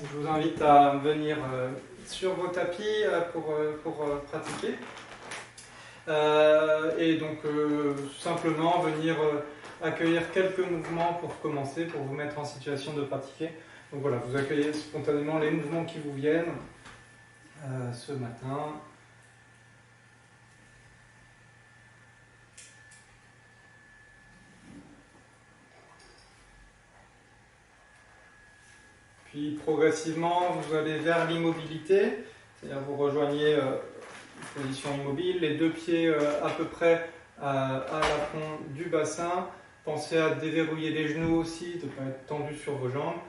Je vous invite à venir sur vos tapis pour pratiquer. Et donc simplement venir accueillir quelques mouvements pour commencer, pour vous mettre en situation de pratiquer. Donc voilà, vous accueillez spontanément les mouvements qui vous viennent ce matin. Puis progressivement, vous allez vers l'immobilité, c'est-à-dire vous rejoignez une position immobile, les deux pieds à peu près à l'aplomb du bassin. Pensez à déverrouiller les genoux aussi, de ne pas être tendu sur vos jambes.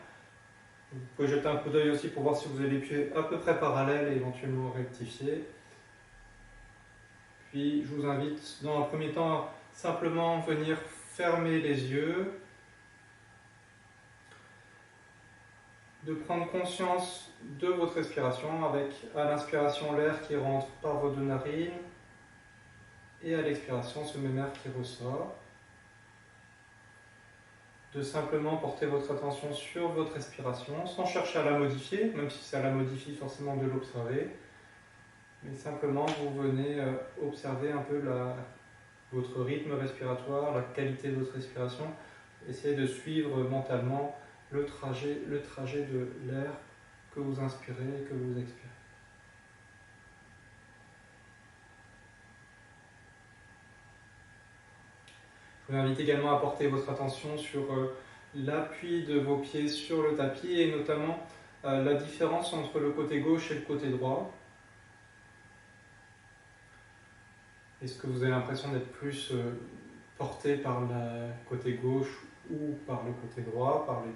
Vous pouvez jeter un coup d'œil aussi pour voir si vous avez les pieds à peu près parallèles et éventuellement rectifier. Puis je vous invite dans un premier temps à simplement venir fermer les yeux, de prendre conscience de votre respiration avec à l'inspiration l'air qui rentre par vos deux narines et à l'expiration ce même air qui ressort. De simplement porter votre attention sur votre respiration sans chercher à la modifier, même si ça la modifie forcément de l'observer, mais simplement vous venez observer un peu votre rythme respiratoire, la qualité de votre respiration, essayez de suivre mentalement le trajet de l'air que vous inspirez et que vous expirez. Je vous invite également à porter votre attention sur l'appui de vos pieds sur le tapis et notamment la différence entre le côté gauche et le côté droit. Est-ce que vous avez l'impression d'être plus porté par le côté gauche ou par le côté droit, par les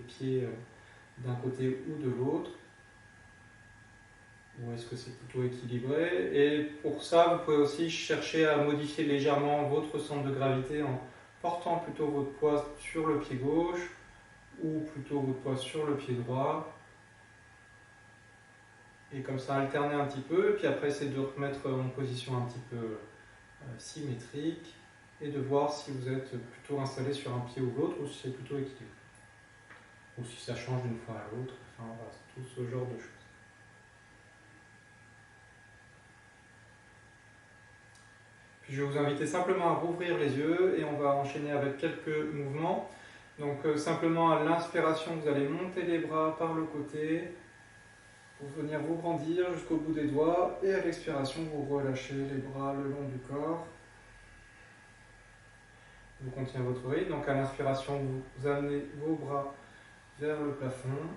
pieds d'un côté ou de l'autre? Ou est-ce que c'est plutôt équilibré? Et pour ça, vous pouvez aussi chercher à modifier légèrement votre centre de gravité en portant plutôt votre poids sur le pied gauche ou plutôt votre poids sur le pied droit. Et comme ça, alterner un petit peu, et puis après, essayer de remettre en position un petit peu symétrique et de voir si vous êtes plutôt installé sur un pied ou l'autre ou si c'est plutôt équilibré. Ou si ça change d'une fois à l'autre, enfin voilà, tout ce genre de choses. Puis je vais vous inviter simplement à rouvrir les yeux et on va enchaîner avec quelques mouvements. Donc simplement à l'inspiration, vous allez monter les bras par le côté pour venir vous grandir jusqu'au bout des doigts et à l'expiration, vous relâchez les bras le long du corps. Vous continuez votre rythme. Donc à l'inspiration, vous amenez vos bras vers le plafond.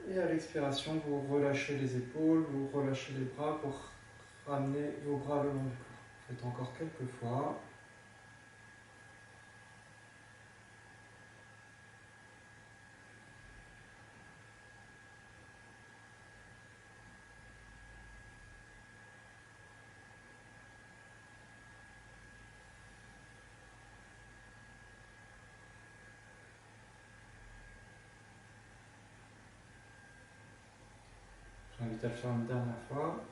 Et à l'expiration, vous relâchez les épaules, vous relâchez les bras pour ramener vos bras le long du corps. Faites encore quelques fois. Je vous invite à le faire une dernière fois.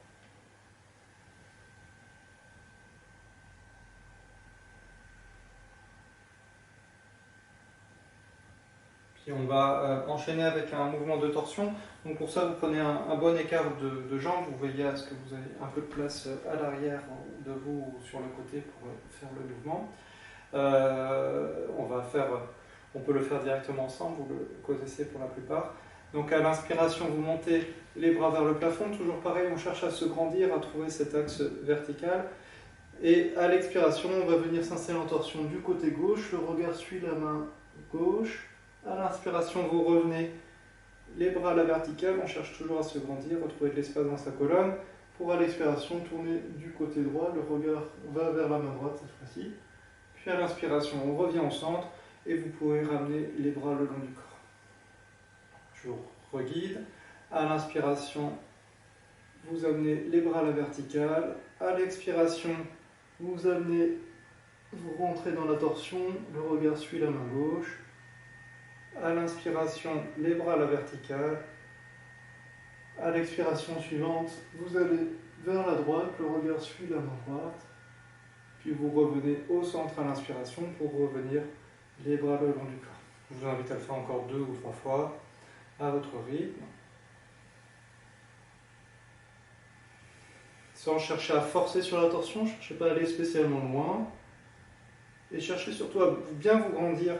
Puis on va enchaîner avec un mouvement de torsion. Donc pour ça, vous prenez un bon écart de jambes. Vous veillez à ce que vous ayez un peu de place à l'arrière de vous ou sur le côté pour faire le mouvement. On peut le faire directement ensemble, vous le connaissez pour la plupart. Donc à l'inspiration, vous montez les bras vers le plafond, toujours pareil, on cherche à se grandir, à trouver cet axe vertical. Et à l'expiration, on va venir s'installer en torsion du côté gauche, le regard suit la main gauche. À l'inspiration, vous revenez les bras à la verticale, on cherche toujours à se grandir, retrouver de l'espace dans sa colonne. Pour à l'expiration, tourner du côté droit, le regard va vers la main droite cette fois-ci. Puis à l'inspiration, on revient au centre et vous pouvez ramener les bras le long du corps. Je vous reguide. À l'inspiration, vous amenez les bras à la verticale. À l'expiration, vous rentrez dans la torsion, le regard suit la main gauche. À l'inspiration, les bras à la verticale. À l'expiration suivante, vous allez vers la droite, le regard suit la main droite. Puis vous revenez au centre à l'inspiration pour revenir les bras le long du corps. Je vous invite à le faire encore 2 ou 3 fois à votre rythme. Sans chercher à forcer sur la torsion, ne cherchez pas à aller spécialement loin. Et cherchez surtout à bien vous grandir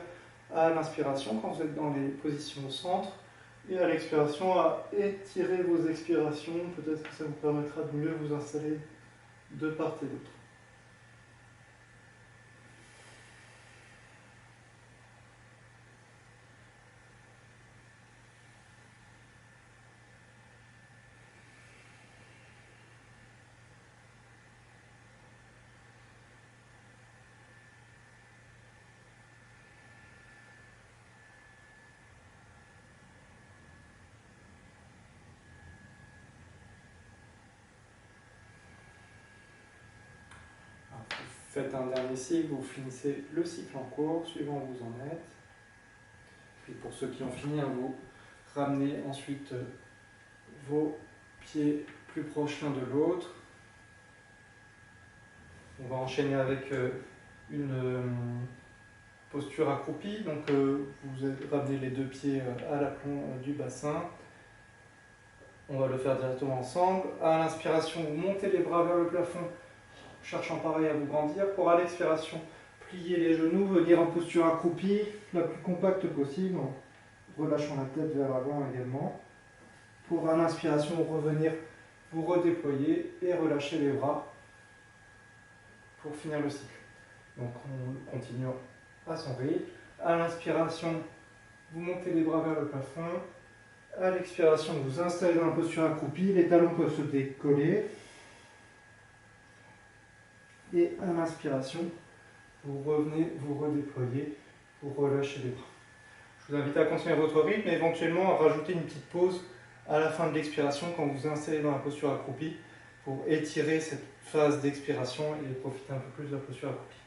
à l'inspiration quand vous êtes dans les positions au centre. Et à l'expiration, à étirer vos expirations. Peut-être que ça vous permettra de mieux vous installer de part et d'autre. Faites un dernier cycle, vous finissez le cycle en cours, suivant où vous en êtes. Puis pour ceux qui ont fini, vous ramenez ensuite vos pieds plus proches l'un de l'autre. On va enchaîner avec une posture accroupie. Donc vous ramenez les 2 pieds à l'aplomb du bassin. On va le faire directement ensemble. À l'inspiration, vous montez les bras vers le plafond, cherchant pareil à vous grandir. Pour à l'expiration, plier les genoux, venir en posture accroupie, la plus compacte possible, en relâchant la tête vers l'avant également. Pour à l'inspiration, revenir, vous redéployer et relâcher les bras pour finir le cycle. Donc on continue à son rythme. À l'inspiration, vous montez les bras vers le plafond. À l'expiration, vous vous installez dans la posture accroupie. Les talons peuvent se décoller. Et à l'inspiration, vous revenez, vous redéployez pour relâcher les bras. Je vous invite à continuer votre rythme et éventuellement à rajouter une petite pause à la fin de l'expiration quand vous vous installez dans la posture accroupie pour étirer cette phase d'expiration et profiter un peu plus de la posture accroupie.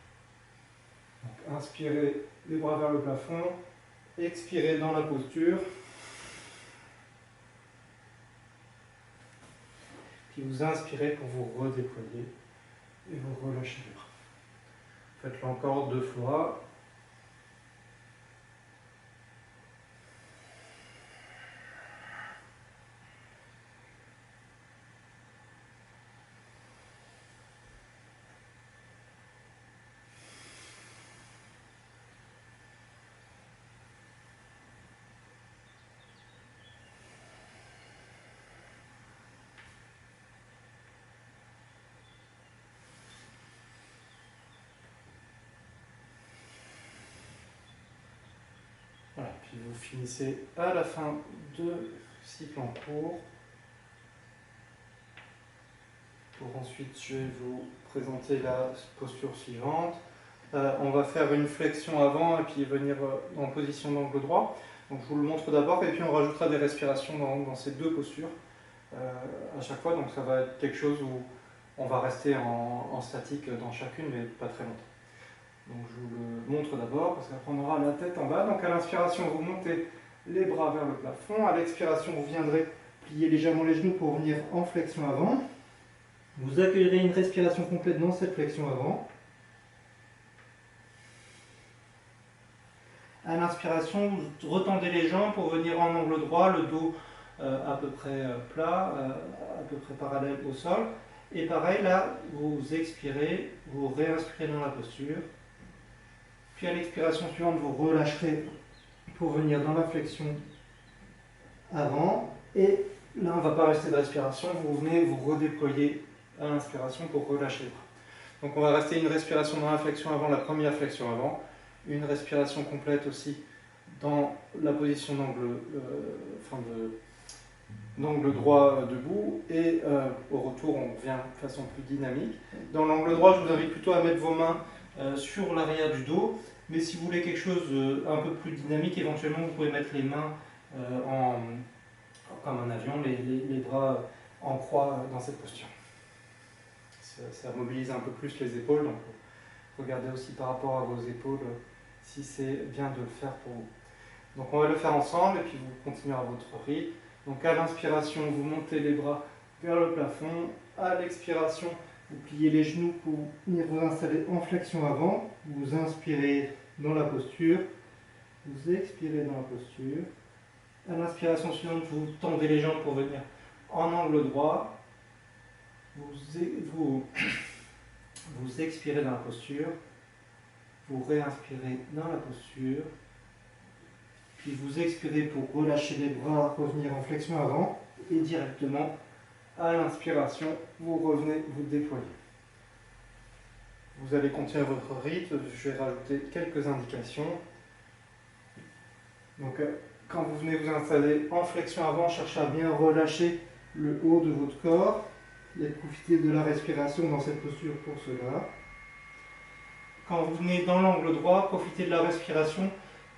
Donc, inspirez les bras vers le plafond, expirez dans la posture, puis vous inspirez pour vous redéployer et vous relâchez les bras. Faites-le encore 2 fois. Voilà, puis vous finissez à la fin de cycle en cours. Pour ensuite, je vais vous présenter la posture suivante. On va faire une flexion avant et puis venir en position d'angle droit. Donc je vous le montre d'abord et puis on rajoutera des respirations dans ces 2 postures à chaque fois. Donc ça va être quelque chose où on va rester en statique dans chacune, mais pas très longtemps. Donc je vous le montre d'abord parce qu'après on aura la tête en bas. Donc à l'inspiration, vous montez les bras vers le plafond. À l'expiration, vous viendrez plier légèrement les genoux pour venir en flexion avant. Vous accueillerez une respiration complète dans cette flexion avant. À l'inspiration, vous retendez les jambes pour venir en angle droit, le dos à peu près plat, à peu près parallèle au sol. Et pareil, là, vous expirez, vous réinspirez dans la posture. Puis à l'expiration suivante, vous relâcherez pour venir dans la flexion avant. Et là, on ne va pas rester de respiration, vous venez vous redéployer à l'inspiration pour relâcher les bras. Donc on va rester une respiration dans la flexion avant, la première flexion avant. Une respiration complète aussi dans la position d'angle droit debout. Et au retour, on revient de façon plus dynamique. Dans l'angle droit, je vous invite plutôt à mettre vos mains sur l'arrière du dos. Mais si vous voulez quelque chose un peu plus dynamique, éventuellement, vous pouvez mettre les mains comme un avion, les bras en croix dans cette posture. Ça mobilise un peu plus les épaules, donc regardez aussi par rapport à vos épaules si c'est bien de le faire pour vous. Donc on va le faire ensemble et puis vous continuez à votre rythme. Donc à l'inspiration, vous montez les bras vers le plafond. À l'expiration, vous pliez les genoux pour venir vous installer en flexion avant. Vous inspirez dans la posture. vous expirez dans la posture. À l'inspiration suivante, vous tendez les jambes pour venir en angle droit. Vous expirez dans la posture. Vous réinspirez dans la posture. Puis vous expirez pour relâcher les bras, revenir en flexion avant. Et directement, à l'inspiration, vous revenez, vous déployez. Vous allez continuer votre rythme. Je vais rajouter quelques indications. Donc, quand vous venez vous installer en flexion avant, cherchez à bien relâcher le haut de votre corps et profitez de la respiration dans cette posture pour cela. Quand vous venez dans l'angle droit, profitez de la respiration,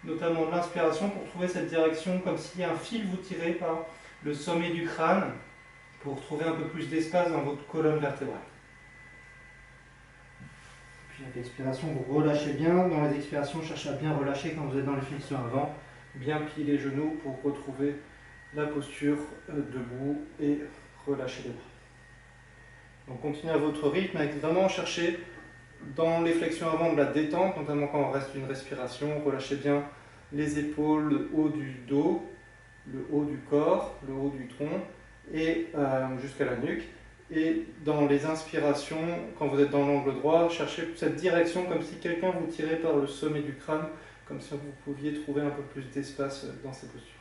notamment de l'inspiration, pour trouver cette direction comme si un fil vous tirait par le sommet du crâne pour trouver un peu plus d'espace dans votre colonne vertébrale. Puis avec l'expiration, vous relâchez bien. Dans les expirations, cherchez à bien relâcher quand vous êtes dans les flexions avant. Bien plier les genoux pour retrouver la posture debout et relâcher les bras. Donc continuez à votre rythme avec vraiment chercher dans les flexions avant de la détente, notamment quand on reste une respiration. Relâchez bien les épaules, le haut du dos, le haut du corps, le haut du tronc et jusqu'à la nuque. Et dans les inspirations, quand vous êtes dans l'angle droit, cherchez cette direction comme si quelqu'un vous tirait par le sommet du crâne, comme si vous pouviez trouver un peu plus d'espace dans ces postures.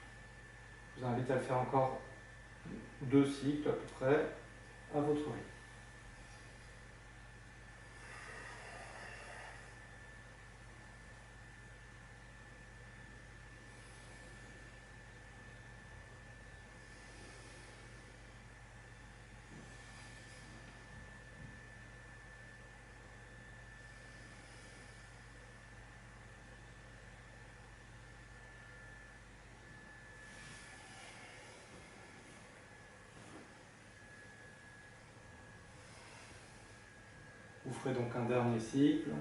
Je vous invite à le faire encore 2 cycles à peu près, à votre rythme. Vous ferez donc un dernier cycle.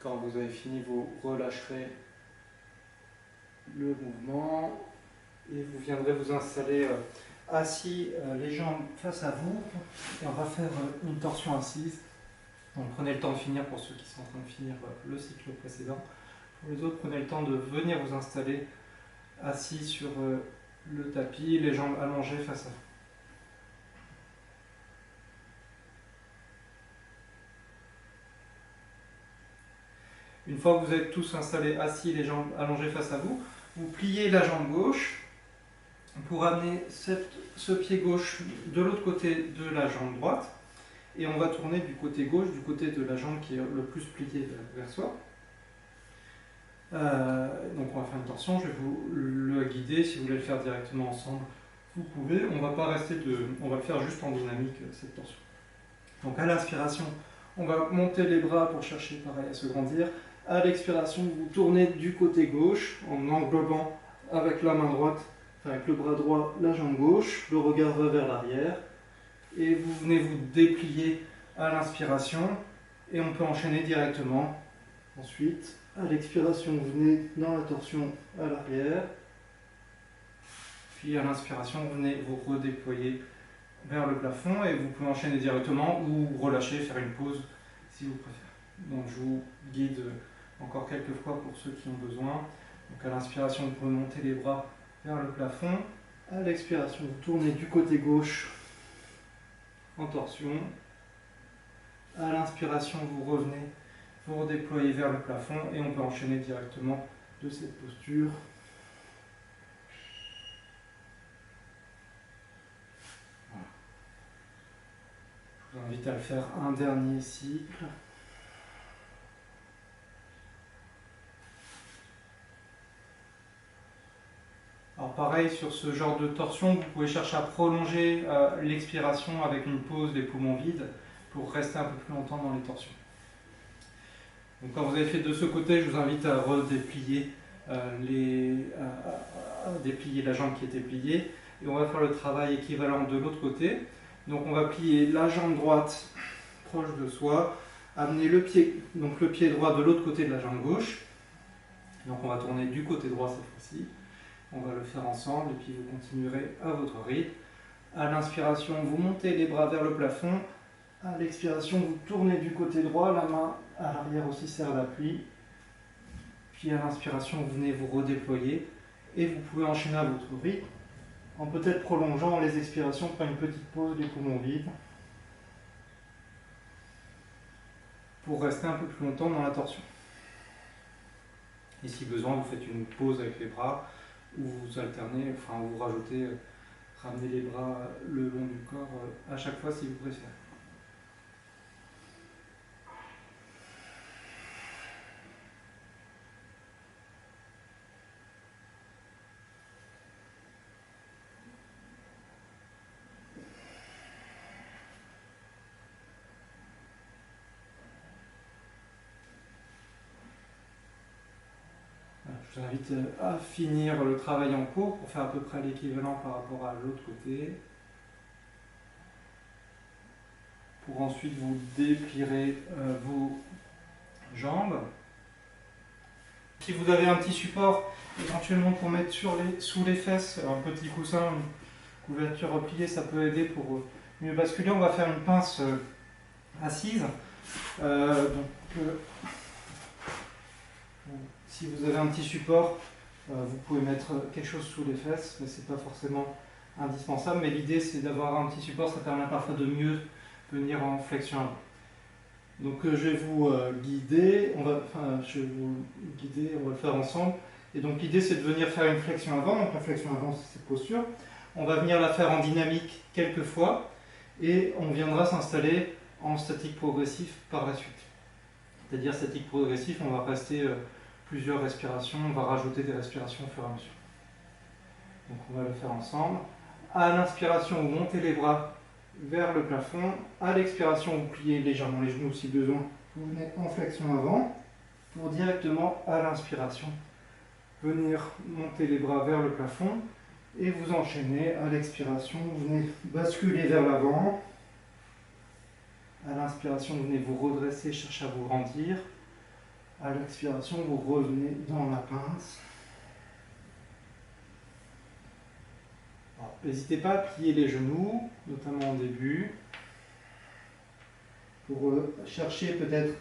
Quand vous avez fini, vous relâcherez le mouvement et vous viendrez vous installer assis, les jambes face à vous. Et on va faire une torsion assise. Donc prenez le temps de finir pour ceux qui sont en train de finir le cycle précédent. Pour les autres, prenez le temps de venir vous installer assis sur le tapis, les jambes allongées face à vous. Une fois que vous êtes tous installés assis, les jambes allongées face à vous, vous pliez la jambe gauche pour amener ce pied gauche de l'autre côté de la jambe droite. Et on va tourner du côté gauche, du côté de la jambe qui est le plus pliée vers soi. Donc on va faire une torsion, je vais vous le guider. Si vous voulez le faire directement ensemble, vous pouvez. On va le faire juste en dynamique, cette torsion. Donc à l'inspiration, on va monter les bras pour chercher pareil à se grandir. À l'expiration, vous tournez du côté gauche en englobant avec la main droite, avec le bras droit, la jambe gauche. Le regard va vers l'arrière. Et vous venez vous déplier à l'inspiration. Et on peut enchaîner directement. Ensuite, à l'expiration, vous venez dans la torsion à l'arrière. Puis à l'inspiration, vous venez vous redéployer vers le plafond. Et vous pouvez enchaîner directement ou relâcher, faire une pause si vous préférez. Donc je vous guide encore quelques fois pour ceux qui ont besoin. Donc à l'inspiration, vous pouvez monter les bras vers le plafond. À l'expiration, vous tournez du côté gauche en torsion. À l'inspiration, vous revenez, vous redéployez vers le plafond et on peut enchaîner directement de cette posture. Voilà. Je vous invite à le faire un dernier cycle. Alors pareil, sur ce genre de torsion, vous pouvez chercher à prolonger l'expiration avec une pause des poumons vides pour rester un peu plus longtemps dans les torsions. Donc quand vous avez fait de ce côté, je vous invite à redéplier, déplier la jambe qui était pliée et on va faire le travail équivalent de l'autre côté. Donc on va plier la jambe droite proche de soi, amener le pied droit de l'autre côté de la jambe gauche. Donc on va tourner du côté droit cette fois-ci. On va le faire ensemble et puis vous continuerez à votre rythme. À l'inspiration, vous montez les bras vers le plafond. À l'expiration, vous tournez du côté droit, la main à l'arrière aussi sert d'appui. Puis à l'inspiration, vous venez vous redéployer et vous pouvez enchaîner à votre rythme en peut-être prolongeant les expirations par une petite pause des poumons vides pour rester un peu plus longtemps dans la torsion. Et si besoin, vous faites une pause avec les bras ou vous alternez, enfin vous rajoutez, ramenez les bras le long du corps à chaque fois si vous préférez. Je vous invite à finir le travail en cours pour faire à peu près l'équivalent par rapport à l'autre côté. Pour ensuite vous déplierez vos jambes. Si vous avez un petit support, éventuellement pour mettre sous les fesses, un petit coussin, une couverture repliée, ça peut aider pour mieux basculer. On va faire une pince assise. Si vous avez un petit support, vous pouvez mettre quelque chose sous les fesses, mais ce n'est pas forcément indispensable. Mais l'idée, c'est d'avoir un petit support, ça permet parfois de mieux venir en flexion avant. Donc je vais vous guider, on va le faire ensemble. Et donc l'idée, c'est de venir faire une flexion avant. Donc la flexion avant, c'est cette posture. On va venir la faire en dynamique quelques fois, et on viendra s'installer en statique progressif par la suite. C'est-à-dire statique progressif, on va rester plusieurs respirations, on va rajouter des respirations au fur et à mesure. Donc on va le faire ensemble. À l'inspiration, vous montez les bras vers le plafond. À l'expiration, vous pliez légèrement les genoux si besoin. Vous venez en flexion avant pour directement, à l'inspiration, venir monter les bras vers le plafond et vous enchaînez. À l'expiration, vous venez basculer vers l'avant. À l'inspiration, vous venez vous redresser, chercher à vous grandir. À l'expiration, vous revenez dans la pince. N'hésitez pas à plier les genoux, notamment au début, pour chercher peut-être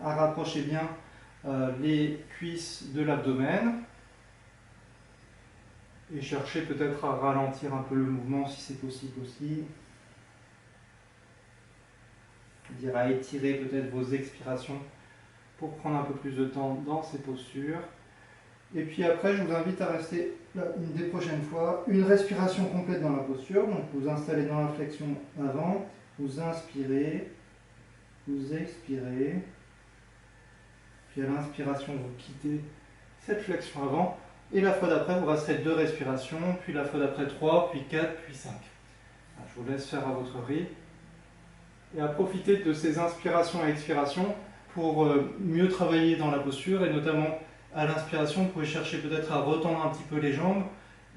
à rapprocher bien les cuisses de l'abdomen et chercher peut-être à ralentir un peu le mouvement si c'est possible aussi. C'est-à-dire à étirer peut-être vos expirations pour prendre un peu plus de temps dans ces postures. Et puis après, je vous invite à rester là une des prochaines fois, une respiration complète dans la posture. Donc vous installez dans la flexion avant, vous inspirez, vous expirez, puis à l'inspiration, vous quittez cette flexion avant, et la fois d'après, vous resterez 2 respirations, puis la fois d'après 3, puis 4, puis 5. Je vous laisse faire à votre rythme, et à profiter de ces inspirations et expirations pour mieux travailler dans la posture, et notamment à l'inspiration, vous pouvez chercher peut-être à retendre un petit peu les jambes,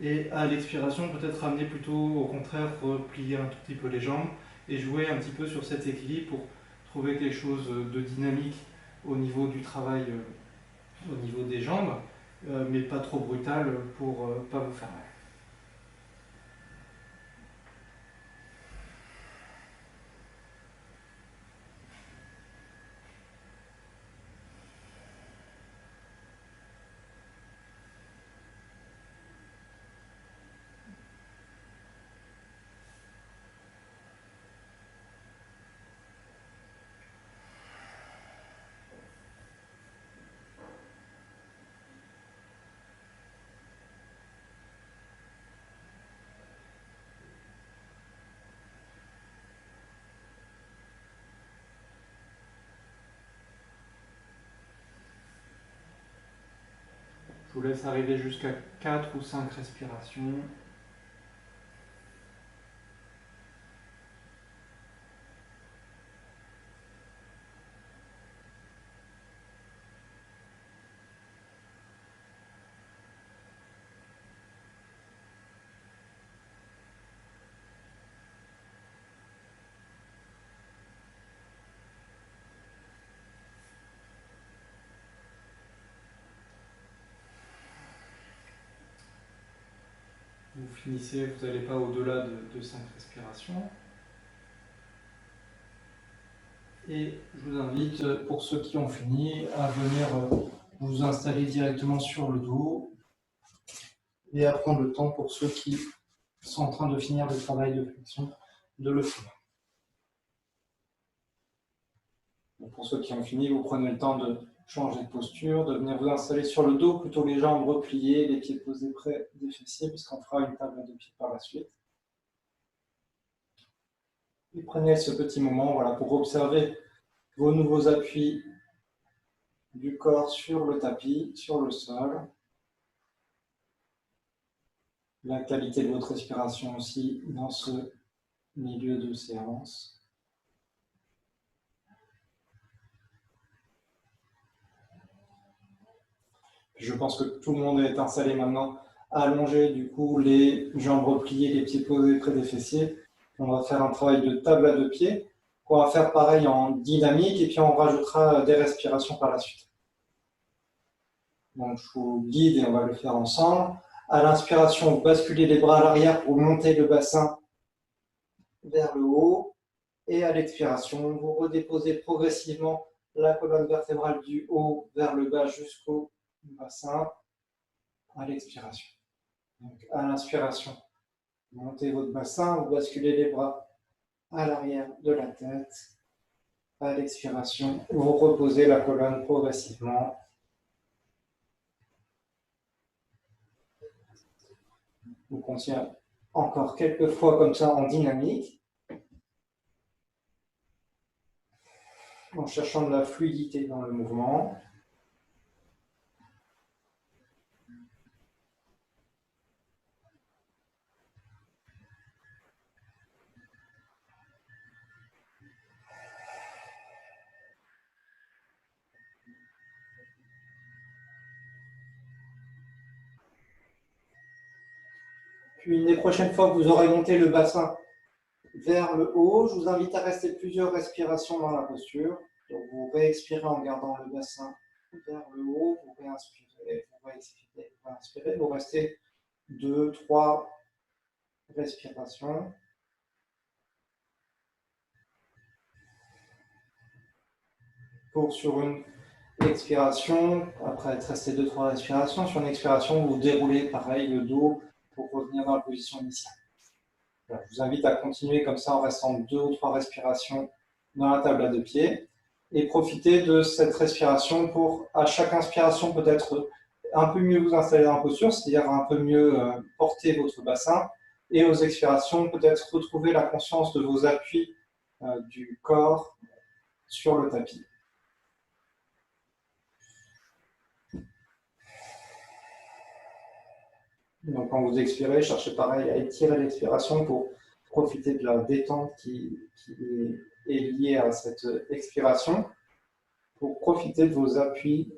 et à l'expiration, peut-être amener plutôt au contraire, replier un tout petit peu les jambes, et jouer un petit peu sur cet équilibre pour trouver quelque chose de dynamique au niveau du travail, au niveau des jambes, mais pas trop brutal pour pas vous faire mal. Je vous laisse arriver jusqu'à 4 ou 5 respirations. vous finissez, vous n'allez pas au-delà de 5 respirations. Et je vous invite, pour ceux qui ont fini, à venir vous installer directement sur le dos et à prendre le temps pour ceux qui sont en train de finir le travail de flexion de le faire. Pour ceux qui ont fini, vous prenez le temps de changer de posture, de venir vous installer sur le dos, plutôt les jambes repliées, les pieds posés près des fessiers, puisqu'on fera une table de pieds par la suite. Et prenez ce petit moment pour observer vos nouveaux appuis du corps sur le tapis, sur le sol. La qualité de votre respiration aussi dans ce milieu de séance. Je pense que tout le monde est installé maintenant, allongé, du coup, les jambes repliées, les pieds posés près des fessiers. On va faire un travail de table à 2 pieds. On va faire pareil en dynamique et puis on rajoutera des respirations par la suite. Donc je vous guide et on va le faire ensemble. À l'inspiration, vous basculez les bras à l'arrière pour monter le bassin vers le haut. Et à l'expiration, vous redéposez progressivement la colonne vertébrale du haut vers le bas jusqu'au bassin à l'expiration. Donc à l'inspiration, montez votre bassin, vous basculez les bras à l'arrière de la tête. À l'expiration, vous reposez la colonne progressivement. Vous continuez encore quelques fois comme ça en dynamique, en cherchant de la fluidité dans le mouvement. Puis une des prochaines fois que vous aurez monté le bassin vers le haut, je vous invite à rester plusieurs respirations dans la posture. Donc vous réexpirez en gardant le bassin vers le haut, vous réinspirez, vous réexpirez, vous réinspirez, vous restez 2, 3 respirations. Pour sur une expiration, après être resté 2-3 respirations, sur une expiration, vous déroulez pareil le dos pour revenir dans la position initiale. Voilà, je vous invite à continuer comme ça en restant 2 ou 3 respirations dans la table à 2 pieds et profitez de cette respiration pour, à chaque inspiration, peut-être un peu mieux vous installer dans la posture, c'est-à-dire un peu mieux porter votre bassin, et aux expirations, peut-être retrouver la conscience de vos appuis du corps sur le tapis. Donc quand vous expirez, cherchez pareil à étirer l'expiration pour profiter de la détente qui est liée à cette expiration, pour profiter de vos appuis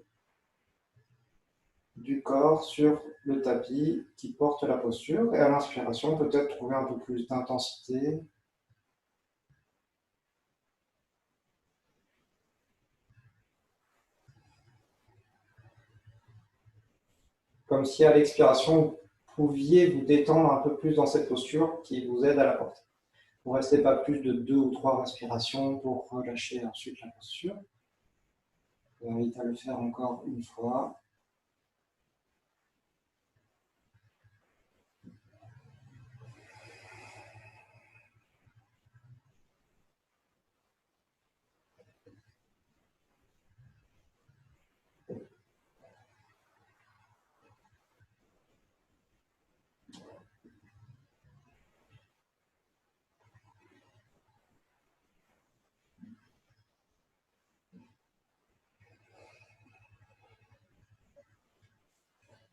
du corps sur le tapis qui porte la posture. Et à l'inspiration, peut-être trouver un peu plus d'intensité. Comme si à l'expiration, vous pouviez vous détendre un peu plus dans cette posture qui vous aide à la porter. Vous ne restez pas plus de 2 ou 3 respirations pour relâcher ensuite la posture. Je vous invite à le faire encore une fois.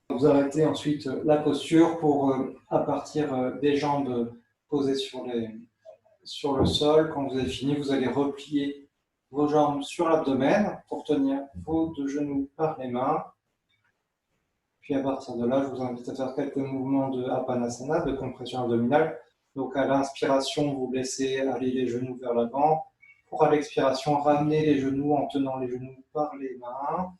Vous arrêtez ensuite la posture pour, à partir des jambes posées sur le sol, quand vous avez fini, vous allez replier vos jambes sur l'abdomen pour tenir vos 2 genoux par les mains. Puis à partir de là, je vous invite à faire quelques mouvements de Apanasana, de compression abdominale. Donc à l'inspiration, vous laissez aller les genoux vers l'avant. Pour à l'expiration, ramener les genoux en tenant les genoux par les mains.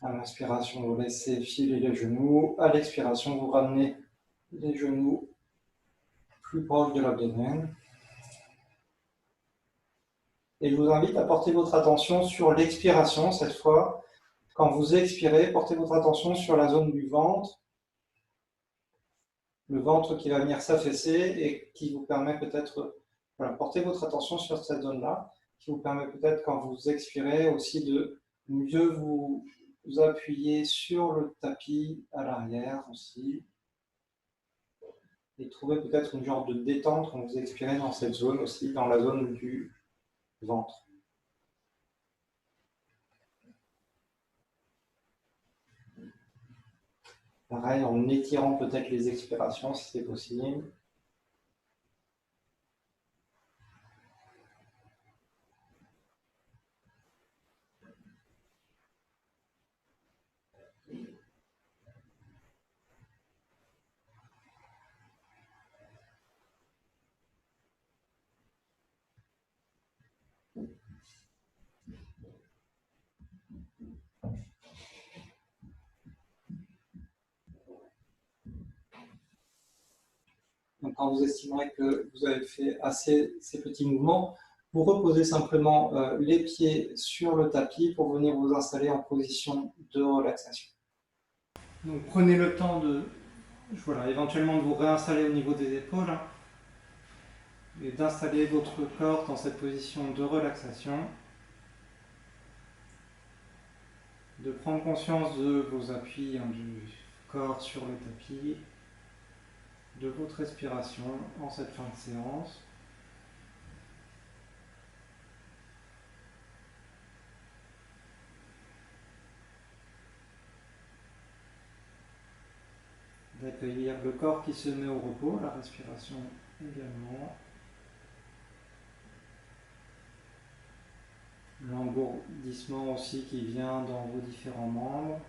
À l'inspiration, vous laissez filer les genoux. À l'expiration, vous ramenez les genoux plus proches de l'abdomen. Et je vous invite à porter votre attention sur l'expiration cette fois. Quand vous expirez, portez votre attention sur la zone du ventre. Le ventre qui va venir s'affaisser et qui vous permet peut-être, voilà, portez votre attention sur cette zone-là, qui vous permet peut-être quand vous expirez aussi de mieux vous appuyer sur le tapis à l'arrière aussi. Et trouver peut-être une genre de détente quand vous expirez dans cette zone aussi, dans la zone du ventre. Pareil, en étirant peut-être les expirations si c'est possible. Donc, quand vous estimerez que vous avez fait assez ces petits mouvements, vous reposez simplement les pieds sur le tapis pour venir vous installer en position de relaxation. Donc prenez le temps de, voilà, éventuellement de vous réinstaller au niveau des épaules hein, et d'installer votre corps dans cette position de relaxation. De prendre conscience de vos appuis hein, du corps sur le tapis, de votre respiration en cette fin de séance. D'accueillir le corps qui se met au repos, la respiration également. L'engourdissement aussi qui vient dans vos différents membres.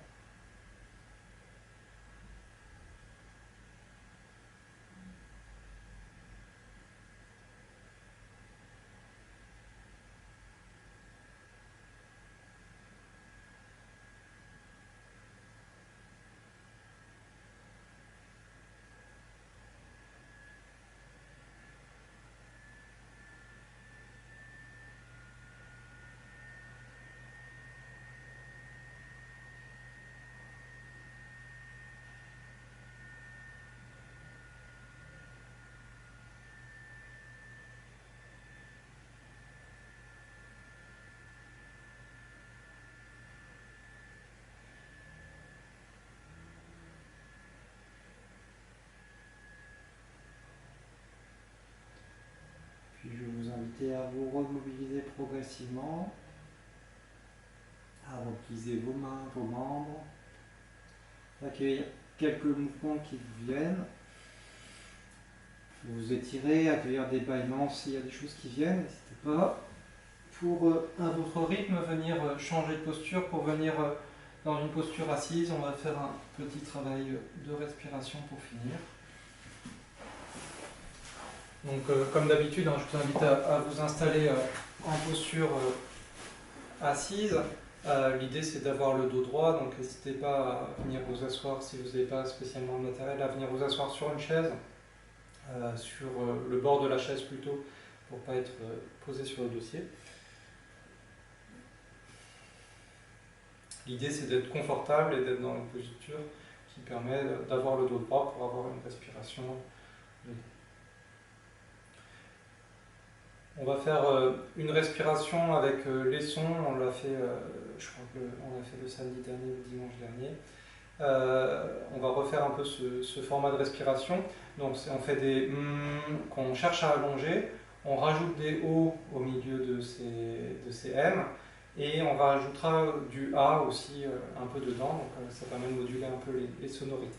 Puis je vais vous inviter à vous remobiliser progressivement, à replier vos mains, vos membres, accueillir quelques mouvements qui vous viennent. Vous étirez, accueillir des bâillements s'il y a des choses qui viennent, n'hésitez pas. Pour à votre rythme, venir changer de posture, pour venir dans une posture assise, on va faire un petit travail de respiration pour finir. Donc comme d'habitude, hein, je vous invite à vous installer en posture assise. L'idée c'est d'avoir le dos droit, donc n'hésitez pas à venir vous asseoir si vous n'avez pas spécialement de matériel, à venir vous asseoir sur une chaise, sur le bord de la chaise plutôt, pour ne pas être posé sur le dossier. L'idée c'est d'être confortable et d'être dans une posture qui permet d'avoir le dos droit pour avoir une respiration. On va faire une respiration avec les sons, on l'a fait, je crois qu'on l'a fait le samedi dernier ou le dimanche dernier. On va refaire un peu ce format de respiration. Donc on fait des qu'on cherche à allonger, on rajoute des O au milieu de ces M, et on rajoutera du A aussi un peu dedans, donc ça permet de moduler un peu les sonorités.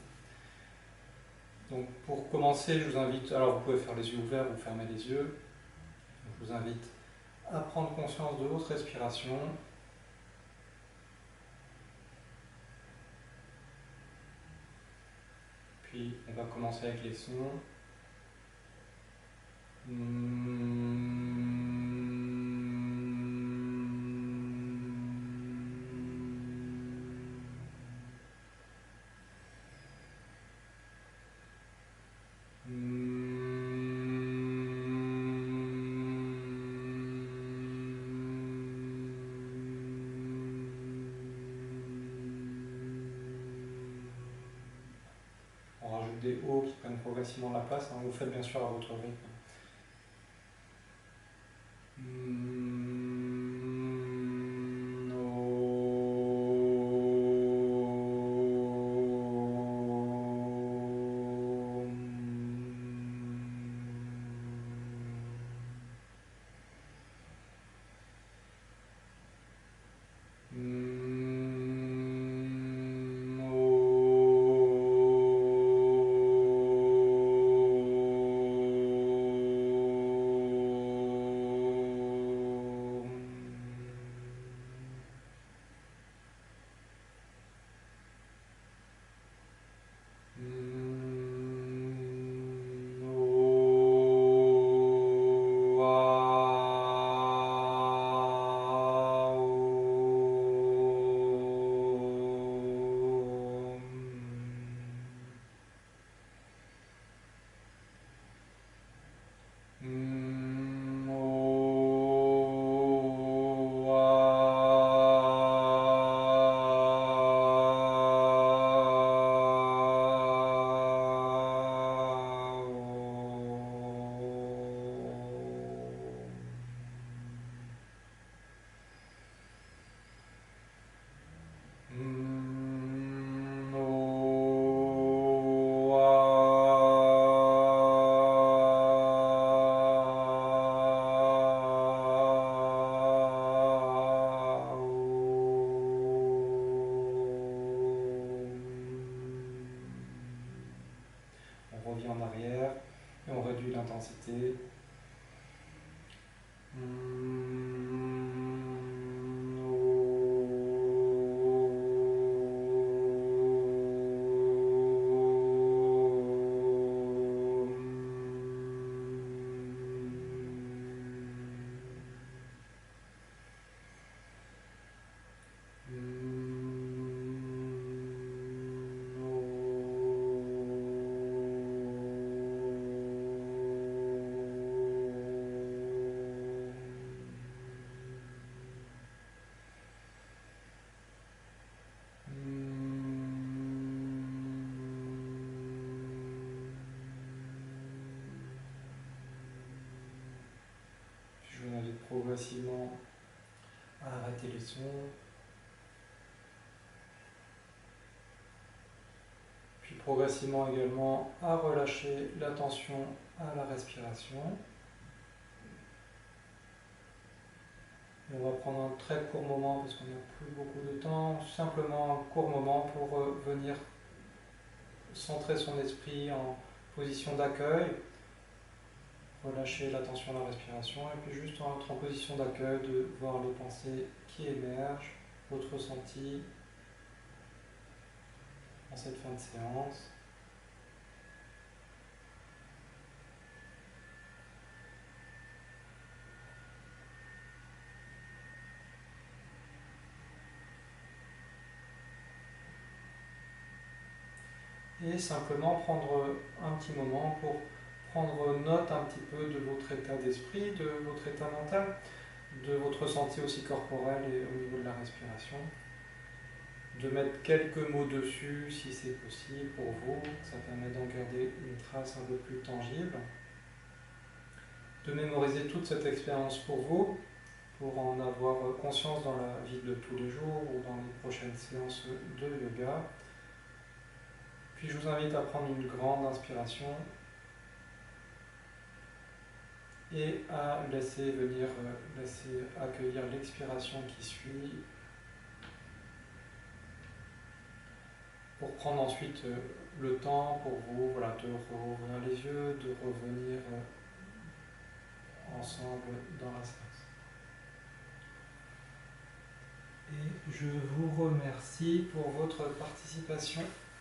Donc pour commencer, je vous invite, alors vous pouvez faire les yeux ouverts ou fermer les yeux. Je vous invite à prendre conscience de votre respiration. Puis on va commencer avec les sons. on rajoute des hauts qui prennent progressivement la place. Hein. Vous faites bien sûr à votre rythme. On revient en arrière et on réduit l'intensité. Je vous invite progressivement à arrêter les sons. Puis progressivement également à relâcher la tension à la respiration. Et on va prendre un très court moment parce qu'on n'a plus beaucoup de temps, simplement un court moment pour venir centrer son esprit en position d'accueil, relâcher l'attention à la respiration et puis juste être en position d'accueil, de voir les pensées qui émergent, votre ressenti en cette fin de séance. Et simplement prendre un petit moment pour prendre note un petit peu de votre état d'esprit, de votre état mental, de votre ressenti aussi corporel et au niveau de la respiration. De mettre quelques mots dessus si c'est possible pour vous, ça permet d'en garder une trace un peu plus tangible. De mémoriser toute cette expérience pour vous, pour en avoir conscience dans la vie de tous les jours ou dans les prochaines séances de yoga. Puis je vous invite à prendre une grande inspiration et à laisser accueillir l'expiration qui suit pour prendre ensuite le temps pour vous de rouvrir les yeux, de revenir ensemble dans la séance. Et je vous remercie pour votre participation.